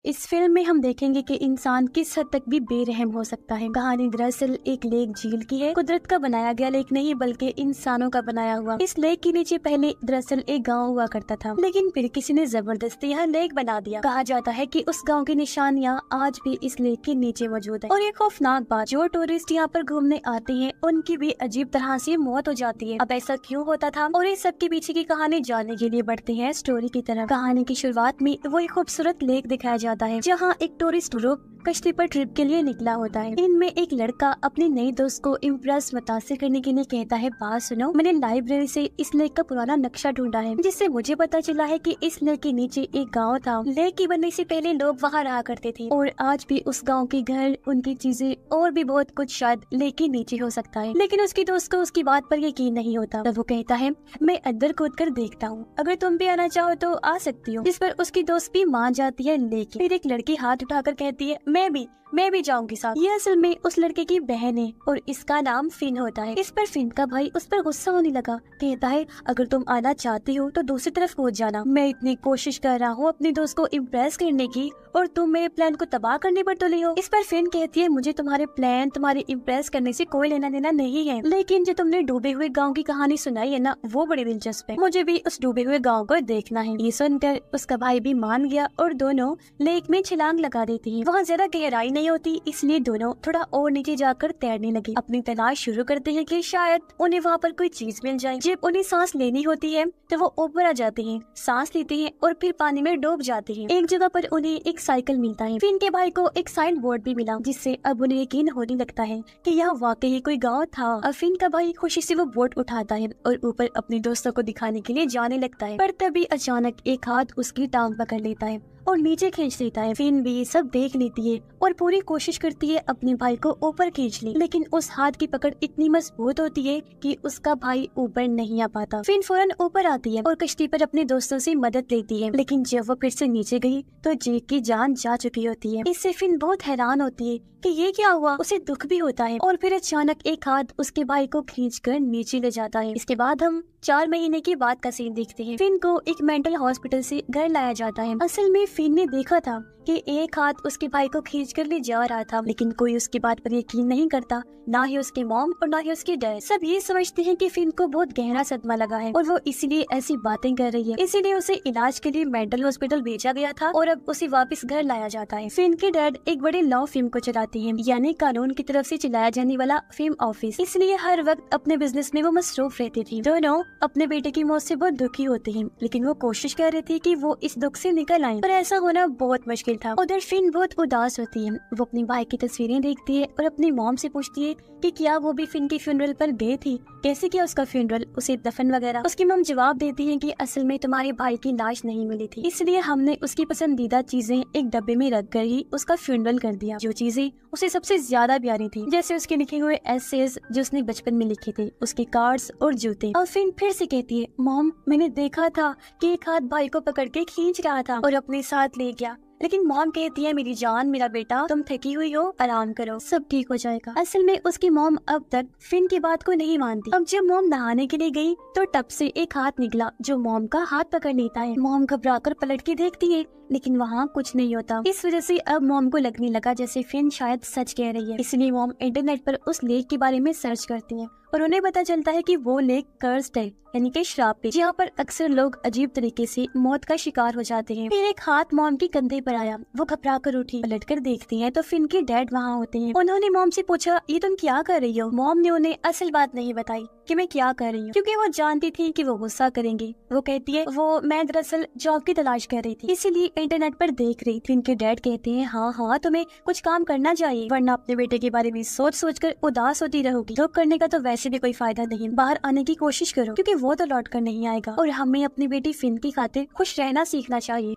इस फिल्म में हम देखेंगे कि इंसान किस हद तक भी बेरहम हो सकता है। कहानी दरअसल एक लेक झील की है। कुदरत का बनाया गया लेक नहीं बल्कि इंसानों का बनाया हुआ। इस लेक के नीचे पहले दरअसल एक गांव हुआ करता था, लेकिन फिर किसी ने जबरदस्ती यहाँ लेक बना दिया। कहा जाता है कि उस गांव की निशानियाँ आज भी इस लेक के नीचे मौजूद है। और ये खौफनाक बात, जो टूरिस्ट यहाँ पर घूमने आते हैं उनकी भी अजीब तरह से मौत हो जाती है। अब ऐसा क्यों होता था और इस सब के पीछे की कहानी जानने के लिए बढ़ते हैं स्टोरी की तरफ। कहानी की शुरुआत में वो एक खूबसूरत लेक दिखाया जाता है जहाँ एक टूरिस्ट ग्रुप कश्ती पर ट्रिप के लिए निकला होता है। इनमें एक लड़का अपने नए दोस्त को इम्प्रेस मुतासिर करने के लिए कहता है, बात सुनो, मैंने लाइब्रेरी से इस लेक का पुराना नक्शा ढूंढा है जिससे मुझे पता चला है कि इस लेक के नीचे एक गांव था। लेक की बनने से पहले लोग वहां रहा करते थे और आज भी उस गांव के घर, उनकी चीजें और भी बहुत कुछ शायद लेक के नीचे हो सकता है। लेकिन उसकी दोस्त को उसकी बात पर यकीन नहीं होता। तब वो कहता है, मैं अंदर कूद कर देखता हूँ, अगर तुम भी आना चाहो तो आ सकती हो। जिस पर उसकी दोस्त भी मान जाती है। लेकिन फिर एक लड़की हाथ उठाकर कहती है, मैं भी जाऊंगी साथ। ये असल में उस लड़के की बहन है और इसका नाम फिन होता है। इस पर फिन का भाई उस पर गुस्सा होने लगा। कहता है, अगर तुम आना चाहती हो तो दूसरी तरफ कूद जाना। मैं इतनी कोशिश कर रहा हूँ अपनी दोस्त को इम्प्रेस करने की और तुम मेरे प्लान को तबाह करने पर तुली हो। इस पर फिन कहती है, मुझे तुम्हारे प्लान, तुम्हारे इम्प्रेस करने से कोई लेना देना नहीं है, लेकिन जो तुमने डूबे हुए गाँव की कहानी सुनाई है ना, वो बड़ी दिलचस्प है। मुझे भी उस डूबे हुए गाँव को देखना है। ये सुनकर उसका भाई भी मान गया और दोनों लेक में छलांग लगा देती है। वहाँ ज्यादा गहराई नहीं होती, इसलिए दोनों थोड़ा और नीचे जाकर तैरने लगे। अपनी तलाश शुरू करते हैं कि शायद उन्हें वहाँ पर कोई चीज मिल जाए। जब उन्हें सांस लेनी होती है तो वो ऊपर आ जाते हैं, सांस लेते हैं और फिर पानी में डूब जाते हैं। एक जगह पर उन्हें एक साइकिल मिलता है। फिन के भाई को एक साइन बोर्ड भी मिला जिससे अब उन्हें यकीन होने लगता है कि यह वाकई कोई गाँव था। अब फिन का भाई खुशी से वो बोर्ड उठाता है और ऊपर अपने दोस्तों को दिखाने के लिए जाने लगता है, पर तभी अचानक एक हाथ उसकी टांग पकड़ लेता है और नीचे खींच देता है। फिन भी सब देख लेती है और पूरी कोशिश करती है अपने भाई को ऊपर खींच ले, लेकिन उस हाथ की पकड़ इतनी मजबूत होती है कि उसका भाई ऊपर नहीं आ पाता। फिन फौरन ऊपर आती है और कश्ती पर अपने दोस्तों से मदद लेती है, लेकिन जब वो फिर से नीचे गई तो जेक की जान जा चुकी होती है। इससे फिन बहुत हैरान होती है कि ये क्या हुआ। उसे दुख भी होता है और फिर अचानक एक हाथ उसके भाई को खींचकर नीचे ले जाता है। इसके बाद हम 4 महीने के बाद का सीन देखते हैं। फिन को एक मेंटल हॉस्पिटल से घर लाया जाता है। असल में फिन ने देखा था कि एक हाथ उसके भाई को खींच कर ले जा रहा था, लेकिन कोई उसकी बात पर यकीन नहीं करता, ना ही उसके मॉम और ना ही उसके डैड। सब ये समझते हैं कि फिन को बहुत गहरा सदमा लगा है और वो इसीलिए ऐसी बातें कर रही है। इसीलिए उसे इलाज के लिए मेंटल हॉस्पिटल भेजा गया था और अब उसे वापस घर लाया जाता है। फिन के डैड एक बड़े लॉ फर्म को चलाते हैं, यानी कानून की तरफ से चलाया जाने वाला फर्म ऑफिस, इसलिए हर वक्त अपने बिजनेस में वो मसरूफ रहती थी। दोनों अपने बेटे की मौत से बहुत दुखी होते हैं, लेकिन वो कोशिश कर रही थी कि वो इस दुख से निकल आए, पर ऐसा होना बहुत मुश्किल था। उधर फिन बहुत उदास होती है। वो अपने भाई की तस्वीरें देखती है और अपनी मॉम से पूछती है कि क्या वो भी फिन के फ्यूनरल पर गई थी, कैसे किया उसका फ्यूनरल, उसे दफन वगैरह। उसकी मॉम जवाब देती है कि असल में तुम्हारे भाई की लाश नहीं मिली थी, इसलिए हमने उसकी पसंदीदा चीजें एक डब्बे में रख कर ही उसका फ्यूनरल कर दिया। जो चीजें उसे सबसे ज्यादा प्यारी थी, जैसे उसके लिखे हुए एसेज जो उसने बचपन में लिखे थे, उसके कार्ड्स और जूते। और फिन फिर से कहती है, मॉम, मैंने देखा था कि एक हाथ भाई को पकड़ के खींच रहा था और अपने साथ ले गया, लेकिन मॉम कहती है, मेरी जान, मेरा बेटा, तुम थकी हुई हो, आराम करो, सब ठीक हो जाएगा। असल में उसकी मॉम अब तक फिन की बात को नहीं मानती। अब जब मॉम नहाने के लिए गई तो टब से एक हाथ निकला जो मॉम का हाथ पकड़ लेता है। मॉम घबराकर पलट के देखती है, लेकिन वहाँ कुछ नहीं होता। इस वजह से अब मॉम को लगने लगा जैसे फिन शायद सच कह रही है, इसलिए मॉम इंटरनेट पर उस लेक के बारे में सर्च करती है और उन्हें पता चलता है कि वो लेक कर्स्ड है, यानी कि श्राप है, जहाँ पर अक्सर लोग अजीब तरीके से मौत का शिकार हो जाते हैं। फिर एक हाथ मॉम के कंधे पर आया, वो घबरा कर उठी। पलट कर देखती है तो फिन के डैड वहाँ होते हैं। उन्होंने मॉम से पूछा, ये तुम क्या कर रही हो? मॉम ने उन्हें असल बात नहीं बताई कि मैं क्या कर रही हूँ, क्योंकि वो जानती थी कि वो गुस्सा करेंगे। वो कहती है, मैं दरअसल जॉब की तलाश कर रही थी, इसीलिए इंटरनेट पर देख रही थी। इनके डैड कहते हैं, हाँ, तुम्हें कुछ काम करना चाहिए, वरना अपने बेटे के बारे में सोच कर उदास होती रहोगी। दुख करने का तो वैसे भी कोई फायदा नहीं, बाहर आने की कोशिश करो, क्योंकि वो तो लौट कर नहीं आएगा और हमें अपनी बेटी फिन की खातिर खुश रहना सीखना चाहिए।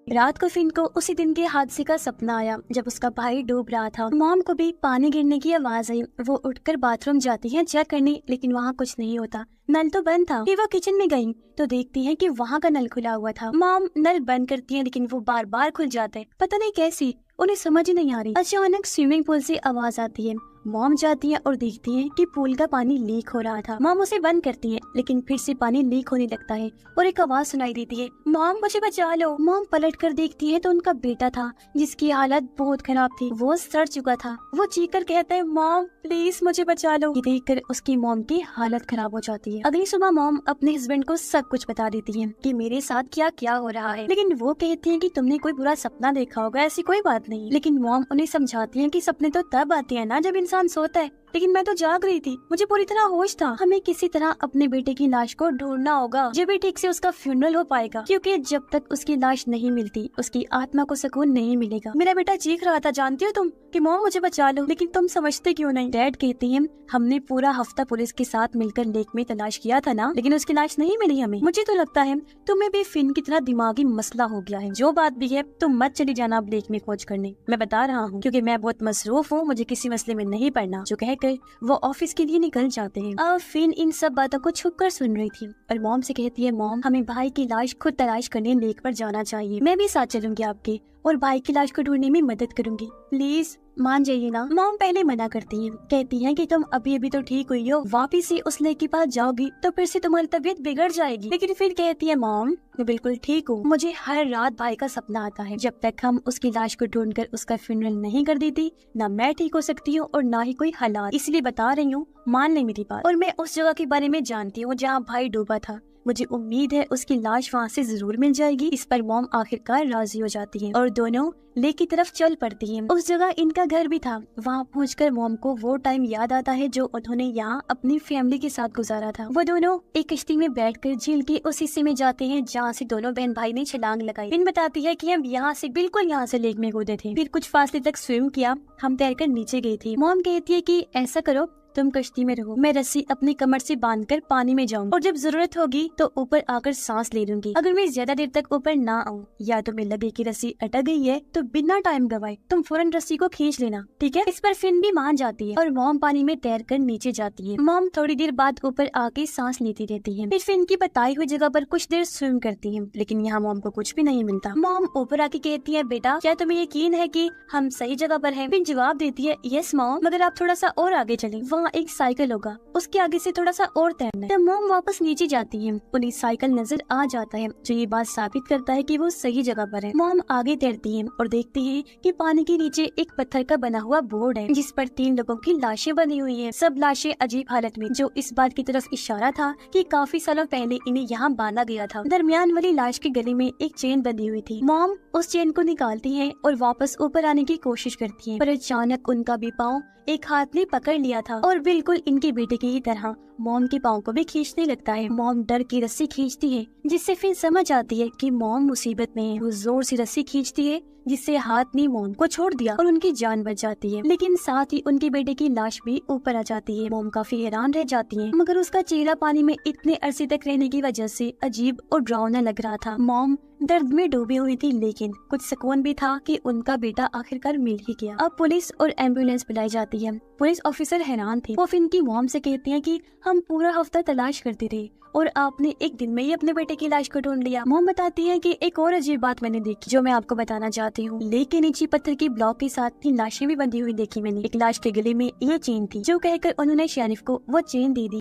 रात को फिन को उसी दिन के हादसे का सपना आया जब उसका भाई डूब रहा था। मॉम को भी पानी गिरने की आवाज आई। वो उठकर बाथरूम जाती है चेक करने, लेकिन वहाँ कुछ नहीं होता। नल तो बंद था। फिर वो किचन में गई तो देखती है कि वहाँ का नल खुला हुआ था। मॉम नल बंद करती है लेकिन वो बार बार खुल जाता है, पता नहीं कैसी, उन्हें समझ ही नहीं आ रही। अचानक स्विमिंग पूल से आवाज आती है। मॉम जाती है और देखती है कि पूल का पानी लीक हो रहा था। मॉम उसे बंद करती है लेकिन फिर से पानी लीक होने लगता है और एक आवाज सुनाई देती है, मॉम मुझे बचा लो। मॉम पलट कर देखती है तो उनका बेटा था जिसकी हालत बहुत खराब थी, वो सड़ चुका था। वो चीख कर कहता है, मॉम प्लीज मुझे बचा लो। ये देखकर उसकी मॉम की हालत खराब हो जाती है। अगली सुबह मॉम अपने हस्बैंड को सब कुछ बता देती है कि मेरे साथ क्या क्या हो रहा है, लेकिन वो कहती है कि तुमने कोई बुरा सपना देखा होगा, ऐसी कोई बात नहीं। लेकिन मॉम उन्हें समझाती है कि सपने तो तब आते हैं ना जब इंसान सोता है, लेकिन मैं तो जाग रही थी, मुझे पूरी तरह होश था। हमें किसी तरह अपने बेटे की लाश को ढूंढना होगा, जब भी ठीक से उसका फ्यूनरल हो पाएगा, क्योंकि जब तक उसकी लाश नहीं मिलती उसकी आत्मा को सुकून नहीं मिलेगा। मेरा बेटा चीख रहा था, जानती हो तुम, कि मॉम मुझे बचा लो, लेकिन तुम समझते क्यों नहीं। डैड कहती है, हमने पूरा हफ्ता पुलिस के साथ मिलकर लेक में तलाश किया था ना, लेकिन उसकी लाश नहीं मिली हमें। मुझे तो लगता है तुम्हें भी फिन की तरह दिमागी मसला हो गया है। जो बात भी है तुम मत चली जाना अब लेक में खोज करने, मैं बता रहा हूँ, क्योंकि मैं बहुत मसरूफ हूँ, मुझे किसी मसले में नहीं पड़ना। जो कहकर वो ऑफिस के लिए निकल जाते हैं। अब फिन इन सब बातों को छुप कर सुन रही थी और मॉम से कहती है, मॉम हमें भाई की लाश खुद तलाश करने लेक पर जाना चाहिए, मैं भी साथ चलूंगी आपके और भाई की लाश को ढूंढने में मदद करूंगी, प्लीज मान जाइए ना। मॉम पहले मना करती है, कहती है कि तुम अभी अभी तो ठीक हुई हो, वापिस ही उस लेक के पास जाओगी तो फिर से तुम्हारी तबीयत बिगड़ जाएगी। लेकिन फिर कहती है, मॉम मैं बिल्कुल ठीक हूँ, मुझे हर रात भाई का सपना आता है। जब तक हम उसकी लाश को ढूंढकर उसका फ्यूनरल नहीं कर देती, ना मैं ठीक हो सकती हूँ और ना ही कोई हालात, इसलिए बता रही हूँ, मान ले मेरी बात। और मैं उस जगह के बारे में जानती हूँ जहाँ भाई डूबा था, मुझे उम्मीद है उसकी लाश वहाँ से जरूर मिल जाएगी। इस पर मॉम आखिरकार राजी हो जाती है और दोनों लेक की तरफ चल पड़ती हैं। उस जगह इनका घर भी था। वहाँ पहुंचकर मॉम को वो टाइम याद आता है जो उन्होंने यहाँ अपनी फैमिली के साथ गुजारा था। वो दोनों एक कश्ती में बैठकर झील के उस हिस्से में जाते हैं जहाँ से दोनों बहन भाई ने छलांग लगाई। इन बताती है कि हम यहाँ से बिल्कुल यहाँ से लेक में कूदे थे, फिर कुछ फासले तक स्विम किया, हम तैरकर नीचे गई थी। मॉम कहती है कि ऐसा करो, तुम कश्ती में रहो, मैं रस्सी अपनी कमर से बांधकर पानी में जाऊँ और जब जरूरत होगी तो ऊपर आकर सांस ले लूंगी। अगर मैं ज्यादा देर तक ऊपर ना आऊँ या तुम्हें लगे कि रस्सी अटक गई है तो बिना टाइम गवाए तुम फौरन रस्सी को खींच लेना, ठीक है। इस पर फिन भी मान जाती है और मॉम पानी में तैरकर नीचे जाती है। मॉम थोड़ी देर बाद ऊपर आके सांस लेती रहती है, फिर फिन की बताई हुई जगह पर कुछ देर स्विम करती है, लेकिन यहाँ मॉम को कुछ भी नहीं मिलता। मॉम ऊपर आके कहती है, बेटा क्या तुम्हें यकीन है कि हम सही जगह पर हैं? फिन जवाब देती है, यस मॉम, मगर आप थोड़ा सा और आगे चलें, वहाँ एक साइकिल होगा, उसके आगे से थोड़ा सा और तैरना है। तो मॉम वापस नीचे जाती है, उन्हें साइकिल नजर आ जाता है जो ये बात साबित करता है कि वो सही जगह पर है। मॉम आगे तैरती है और देखती है कि पानी के नीचे एक पत्थर का बना हुआ बोर्ड है जिस पर 3 लोगों की लाशें बनी हुई हैं, सब लाशें अजीब हालत में, जो इस बात की तरफ इशारा था कि काफी सालों पहले इन्हें यहाँ बांधा गया था। दरमियान वाली लाश के गले में एक चेन बंधी हुई थी। मॉम उस चेन को निकालती है और वापस ऊपर आने की कोशिश करती है, पर अचानक उनका भी पाँव एक हाथ ने पकड़ लिया था और बिल्कुल इनके बेटे की ही तरह मॉम के पाँव को भी खींचने लगता है। मॉम डर की रस्सी खींचती है जिससे फिर समझ आती है कि मॉम मुसीबत में है। वो जोर से रस्सी खींचती है जिससे हाथ ने मॉम को छोड़ दिया और उनकी जान बच जाती है, लेकिन साथ ही उनके बेटे की लाश भी ऊपर आ जाती है। मॉम काफी हैरान रह जाती है, मगर उसका चेहरा पानी में इतने अरसे तक रहने की वजह से अजीब और डरावना लग रहा था। मॉम दर्द में डूबी हुई थी, लेकिन कुछ सुकून भी था कि उनका बेटा आखिरकार मिल ही गया। अब पुलिस और एम्बुलेंस बुलाई जाती है। पुलिस ऑफिसर हैरान थे। वो फिन की मॉम से कहती हैं कि हम पूरा हफ्ता तलाश करते रहे और आपने एक दिन में ही अपने बेटे की लाश को ढूंढ लिया। मॉम बताती है कि एक और अजीब बात मैंने देखी जो मैं आपको बताना चाहती हूँ। लेक के नीचे पत्थर की ब्लॉक के साथ 3 लाशें भी बंधी हुई देखी मैंने। एक लाश के गले में ये चेन थी, जो कहकर उन्होंने शेरिफ को वो चेन दे दी।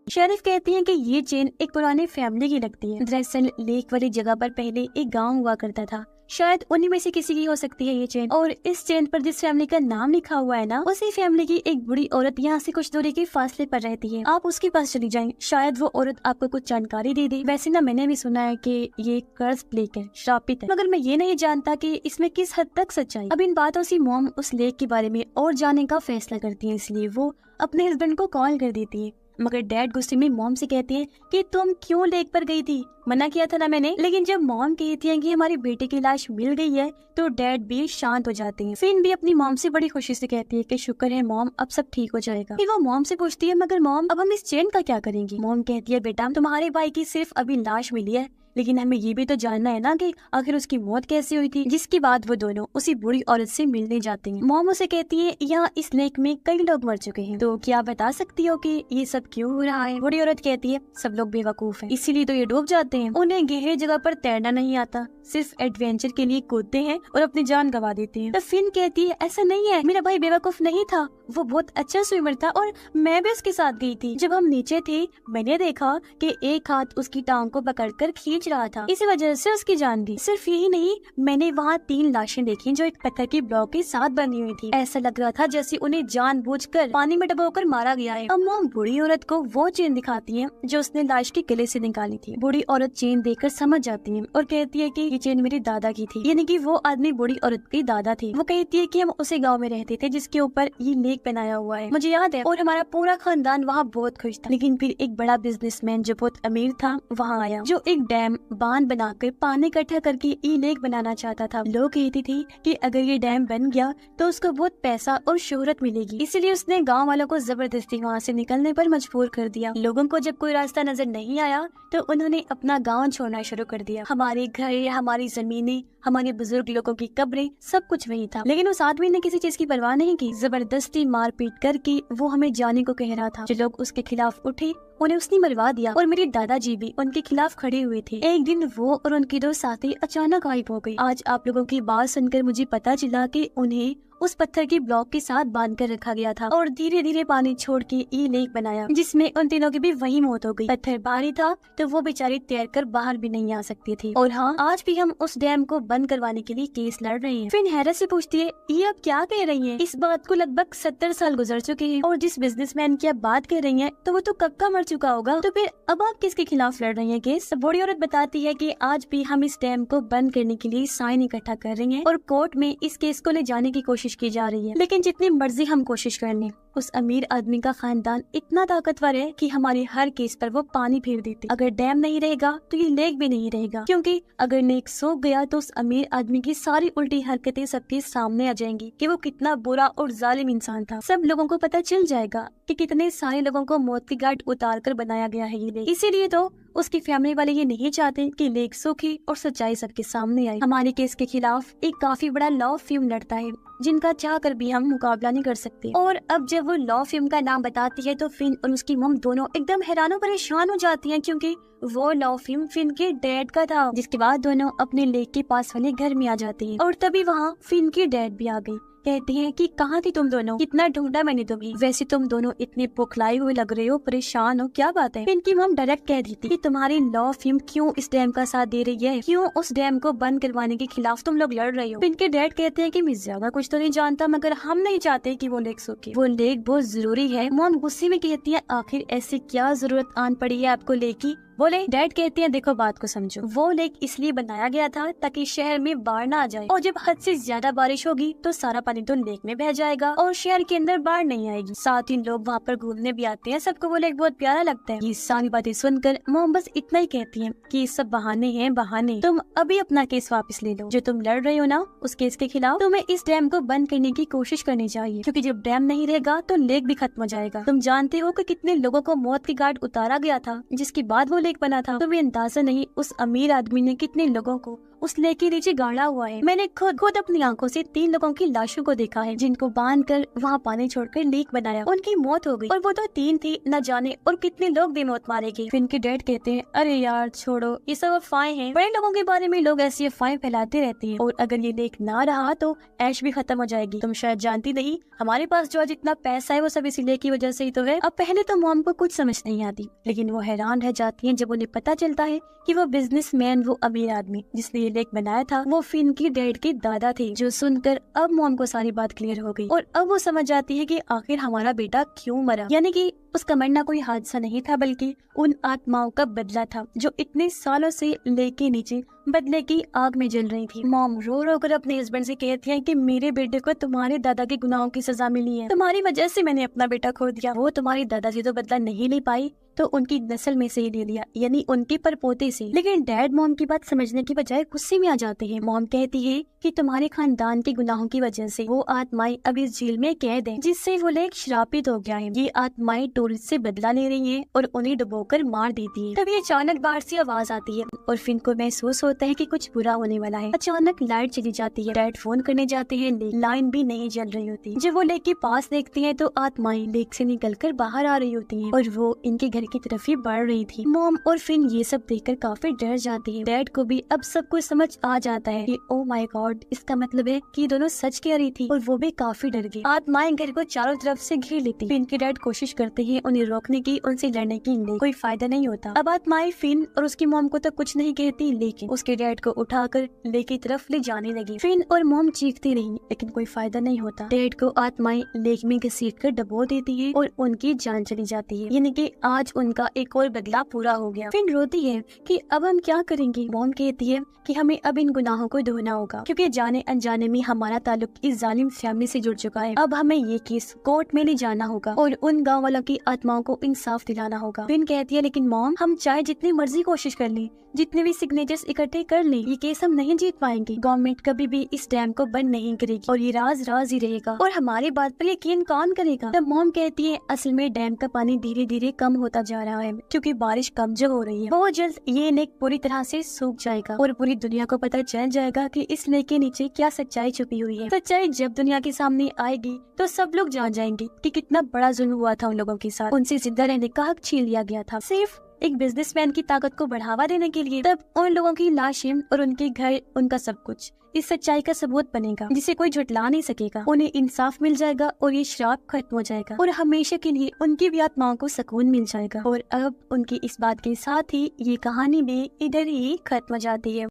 शेरिफ कहती हैं कि ये चेन एक पुराने फैमिली की लगती है। दरअसल लेक वाली जगह पर पहले एक गांव हुआ करता था, शायद उन्हीं में से किसी की हो सकती है ये चेन। और इस चेन पर जिस फैमिली का नाम लिखा हुआ है ना, उसी फैमिली की एक बुरी औरत यहाँ से कुछ दूरी के फासले पर रहती है। आप उसके पास चली जाएं, शायद वो औरत आपको कुछ जानकारी दे दे। वैसे ना मैंने भी सुना है कि ये कर्ज लेक है, श्रापित है, मगर मैं ये नहीं जानता कि इसमें किस हद तक सच्चाई। अब इन बातों से मॉम उस लेक के बारे में और जानने का फैसला करती है, इसलिए वो अपने हस्बैंड को कॉल कर देती है। मगर डैड गुस्से में मॉम से कहते हैं कि तुम क्यों लेक पर गई थी, मना किया था ना मैंने। लेकिन जब मॉम कहती हैं कि हमारे बेटे की लाश मिल गई है तो डैड भी शांत हो जाते हैं। फिन भी अपनी मॉम से बड़ी खुशी से कहती है कि शुक्र है मॉम, अब सब ठीक हो जाएगा। फिर वो मॉम से पूछती है, मगर मॉम अब हम इस चेन का क्या करेंगे? मॉम कहती है, बेटा तुम्हारे भाई की सिर्फ अभी लाश मिली है, लेकिन हमें ये भी तो जानना है ना कि आखिर उसकी मौत कैसे हुई थी। जिसके बाद वो दोनों उसी बूढ़ी औरत से मिलने जाते हैं। मॉम उसे कहती है यहाँ इस लेक में कई लोग मर चुके हैं, तो क्या बता सकती हो कि ये सब क्यों हो रहा है। बूढ़ी औरत कहती है सब लोग बेवकूफ हैं, इसीलिए तो ये डूब जाते हैं। उन्हें गहरी जगह पर तैरना नहीं आता, सिर्फ एडवेंचर के लिए कूदते हैं और अपनी जान गंवा देते हैं। तो फिन कहती है ऐसा नहीं है, मेरा भाई बेवकूफ नहीं था, वो बहुत अच्छा स्विमर था और मैं भी उसके साथ गई थी। जब हम नीचे थे मैंने देखा कि एक हाथ उसकी टांग को पकड़कर खींच रहा था, इसी वजह से उसकी जान दी। सिर्फ यही नहीं, मैंने वहाँ 3 लाशें देखी जो एक पत्थर की ब्लॉक के साथ बनी हुई थी। ऐसा लग रहा था जैसे उन्हें जानबूझकर पानी में डुबोकर मारा गया है। अब मॉम बूढ़ी औरत को वो चेन दिखाती है जो उसने लाश के गले से निकाली थी। बूढ़ी औरत चेन देखकर समझ जाती है और कहती है कि ये चेन मेरी दादा की थी, यानी कि वो आदमी बूढ़ी औरत की दादा थे। वो कहती है कि हम उसे गांव में रहते थे जिसके ऊपर ये लेक बनाया हुआ है, मुझे याद है, और हमारा पूरा खानदान वहाँ बहुत खुश था। लेकिन फिर एक बड़ा बिजनेसमैन जो बहुत अमीर था वहाँ आया, जो एक डैम बांध बनाकर पानी इकट्ठा करके ये लेक बनाना चाहता था। लोग कहते थे कि अगर ये डैम बन गया तो उसको बहुत पैसा और शोहरत मिलेगी, इसलिए उसने गाँव वालों को जबरदस्ती वहाँ से निकलने पर मजबूर कर दिया। लोगों को जब कोई रास्ता नजर नहीं आया तो उन्होंने अपना गाँव छोड़ना शुरू कर दिया। हमारे घर, हमारी जमीनें, हमारे बुजुर्ग लोगों की कब्रें, सब कुछ वही था। लेकिन उस आदमी ने किसी चीज की परवाह नहीं की, जबरदस्ती मारपीट करके वो हमें जाने को कह रहा था। जो लोग उसके खिलाफ उठे उन्हें उसने मरवा दिया और मेरे दादाजी भी उनके खिलाफ खड़े हुए थे। एक दिन वो और उनके 2 साथी अचानक गायब हो गए। आज आप लोगों की बात सुनकर मुझे पता चला कि उन्हें उस पत्थर की ब्लॉक के साथ बांध कर रखा गया था और धीरे धीरे पानी छोड़ के ये लेक बनाया, जिसमें उन तीनों की भी वही मौत हो गई। पत्थर भारी था तो वो बेचारी तैरकर बाहर भी नहीं आ सकती थी। और हाँ, आज भी हम उस डैम को बंद करवाने के लिए केस लड़ रहे हैं। फिर हैरत से पूछती है ये आप क्या कह रही हैं? इस बात को लगभग 70 साल गुजर चुके हैं और जिस बिजनेसमैन की आप बात कर रही हैं तो वो तो कब का मर चुका होगा, तो फिर अब आप किसके खिलाफ लड़ रही हैं केस? बूढ़ी औरत बताती है कि आज भी हम इस डैम को बंद करने के लिए साइन इकट्ठा कर रही हैं और कोर्ट में इस केस को ले जाने की कोशिश की जा रही है। लेकिन जितनी मर्जी हम कोशिश कर लें, उस अमीर आदमी का खानदान इतना ताकतवर है कि हमारे हर केस पर वो पानी फेर देते। अगर डैम नहीं रहेगा तो ये लेक भी नहीं रहेगा, क्योंकि अगर लेक सूख गया तो उस अमीर आदमी की सारी उल्टी हरकतें सबके सामने आ जाएंगी कि वो कितना बुरा और जालिम इंसान था। सब लोगों को पता चल जाएगा कि कितने सारे लोगों को मौत की घाट उतार कर बनाया गया है ये लेक। इसीलिए तो उसकी फैमिली वाले ये नहीं चाहते कि लेक सूखे और सच्चाई सबके सामने आए। हमारे केस के खिलाफ एक काफी बड़ा लॉ फर्म लड़ता है जिनका चाह कर भी हम मुकाबला नहीं कर सकते। और अब जब वो लॉ फर्म का नाम बताती है तो फिन और उसकी मम दोनों एकदम हैरान और परेशान हो जाती हैं, क्योंकि वो लॉ फर्म फिन के डैड का था। जिसके बाद दोनों अपने लेक के पास वाले घर में आ जाते हैं और तभी वहाँ फिन की डैड भी आ गई। कहते हैं कि कहाँ थी तुम दोनों, कितना ढूंढा मैंने तुम्हें, वैसे तुम दोनों इतने पुखलाए हुए लग रहे हो, परेशान हो, क्या बात है? इनकी मम डायरेक्ट कह दी थी कि तुम्हारी लॉ फर्म क्यों इस डैम का साथ दे रही है, क्यों उस डैम को बंद करवाने के खिलाफ तुम लोग लड़ रहे हो। इनके डैड कहते हैं कि मैं ज्यादा कुछ तो नहीं जानता, मगर हम नहीं चाहते कि वो लेक सूखे, वो लेक बहुत जरूरी है। मम गुस्से में कहती है आखिर ऐसी क्या जरूरत आन पड़ी है आपको लेक की? बोले डैड कहते हैं देखो बात को समझो, वो लेक इसलिए बनाया गया था ताकि शहर में बाढ़ ना आ जाए, और जब हद से ज्यादा बारिश होगी तो सारा पानी तो लेक में बह जाएगा और शहर के अंदर बाढ़ नहीं आएगी। साथ ही लोग वहाँ पर घूमने भी आते हैं, सबको वो लेक बहुत प्यारा लगता है। ये सारी बातें सुनकर मॉम बस इतना ही कहती है कि सब बहाने हैं बहाने, तुम अभी अपना केस वापस ले लो। जो तुम लड़ रहे हो ना उस केस के खिलाफ, तुम्हें इस डैम को बंद करने की कोशिश करनी चाहिए, क्योंकि जब डैम नहीं रहेगा तो लेक भी खत्म हो जाएगा। तुम जानते हो कि कितने लोगों को मौत की घाट उतारा गया था जिसके बाद वो लेक बना था। तुम्हें अंदाजा नहीं उस अमीर आदमी ने कितने लोगों को उस लेक के नीचे गाड़ा हुआ है। मैंने खुद अपनी आंखों से 3 लोगों की लाशों को देखा है जिनको बांध कर वहाँ पानी छोड़कर लेक बनाया, उनकी मौत हो गई और वो तो 3 थी, न जाने और कितने लोग भी मौत मारे गए। फिर इनके डैड कहते हैं अरे यार छोड़ो, ये सब अफवाहें हैं, बड़े लोगों के बारे में लोग ऐसी अफवाहें फैलाते रहते हैं, और अगर ये लेक ना रहा तो ऐश भी खत्म हो जाएगी। तुम शायद जानती नहीं, हमारे पास जो आज इतना पैसा है वो सब इसी लेक की वजह से ही तो है। अब पहले तो मॉम को कुछ समझ नहीं आती, लेकिन वो हैरान रह जाती है जब उन्हें पता चलता है कि वो बिजनेसमैन, वो अमीर आदमी जिसने ये लेक बनाया था, वो फिन की डैड के दादा थे। जो सुनकर अब मॉम को सारी बात क्लियर हो गई और अब वो समझ जाती है कि आखिर हमारा बेटा क्यों मरा, यानी कि उसका मरना कोई हादसा नहीं था बल्कि उन आत्माओं का बदला था जो इतने सालों से लेक के नीचे बदले की आग में जल रही थी। मॉम रो रो कर अपने हस्बैंड से कहती है कि मेरे बेटे को तुम्हारे दादा के गुनाहों की सजा मिली है, तुम्हारी वजह से मैंने अपना बेटा खो दिया। वो तुम्हारी दादाजी तो बदला नहीं ले पाई तो उनकी नस्ल में से ही ले लिया, यानी उनके परपोते से। लेकिन डैड मॉम की बात समझने की बजाय गुस्से में आ जाते हैं। मॉम कहती है कि तुम्हारे खानदान के गुनाहों की वजह से वो आत्माएं अब इस झील में कैद हैं, जिससे वो लेक श्रापित हो गया है। ये आत्माएं टूरिस्ट से बदला ले रही है और उन्हें डुबोकर मार देती है। तभी अचानक बाहर से आवाज आती है और फिन को महसूस होता है कि कुछ बुरा होने वाला है। अचानक लाइट चली जाती है। डैड फोन करने जाते हैं, लाइन भी नहीं जल रही होती। जब वो लेक के पास देखते हैं तो आत्माएं लेक से निकलकर बाहर आ रही होती हैं और वो इनके घर की तरफ ही बढ़ रही थी। मॉम और फिन ये सब देखकर काफी डर जाती है। डैड को भी अब सब कुछ समझ आ जाता है कि ओ माय गॉड, इसका मतलब है कि दोनों सच कह रही थी और वो भी काफी डर गई। आत्माएं घर को चारों तरफ से घेर लेती। फिन के डैड कोशिश करते हैं उन्हें रोकने की, उनसे लड़ने की, कोई फायदा नहीं होता। अब आत्माएं फिन और उसकी मॉम को तो कुछ नहीं कहती, लेकिन उसके डैड को उठाकर लेक की तरफ ले जाने लगी। फिन और मॉम चीखती रही, लेकिन कोई फायदा नहीं होता। डैड को आत्माएं लेक में घसीटकर डबो देती है और उनकी जान चली जाती है, यानी कि आज उनका एक और बदला पूरा हो गया। फिन रोती है कि अब हम क्या करेंगे। मॉम कहती है कि हमें अब इन गुनाहों को धोना होगा, क्योंकि जाने अनजाने में हमारा ताल्लुक इस जालिम फैमिली से जुड़ चुका है। अब हमें ये केस कोर्ट में ले जाना होगा और उन गाँव वालों की आत्माओं को इंसाफ दिलाना होगा। फिन कहती है लेकिन मॉम, हम चाहे जितनी मर्जी कोशिश कर लें, जितने भी सिग्नेचर्स इकट्ठे कर लें, ये केस हम नहीं जीत पाएंगे। गवर्नमेंट कभी भी इस डैम को बंद नहीं करेगी और ये राज राज ही रहेगा और हमारी बात पर यकीन कौन करेगा। तब मॉम कहती है असल में डैम का पानी धीरे धीरे कम होता जा रहा है, क्योंकि बारिश कम जो हो रही है। बहुत जल्द ये लेक पूरी तरह से सूख जाएगा और पूरी दुनिया को पता चल जाएगा कि इस लेक के नीचे क्या सच्चाई छुपी हुई है। सच्चाई जब दुनिया के सामने आएगी तो सब लोग जान जाएंगे कि कितना बड़ा जुल्म हुआ था उन लोगों के साथ। उनसे जिंदा रहने का हक छीन लिया गया था, सिर्फ एक बिजनेसमैन की ताकत को बढ़ावा देने के लिए। तब उन लोगों की लाशें और उनके घर, उनका सब कुछ इस सच्चाई का सबूत बनेगा, जिसे कोई झुटला नहीं सकेगा। उन्हें इंसाफ मिल जाएगा और ये श्राप खत्म हो जाएगा और हमेशा के लिए उनकी भी आत्माओं को सुकून मिल जाएगा। और अब उनकी इस बात के साथ ही ये कहानी भी इधर ही खत्म हो जाती है।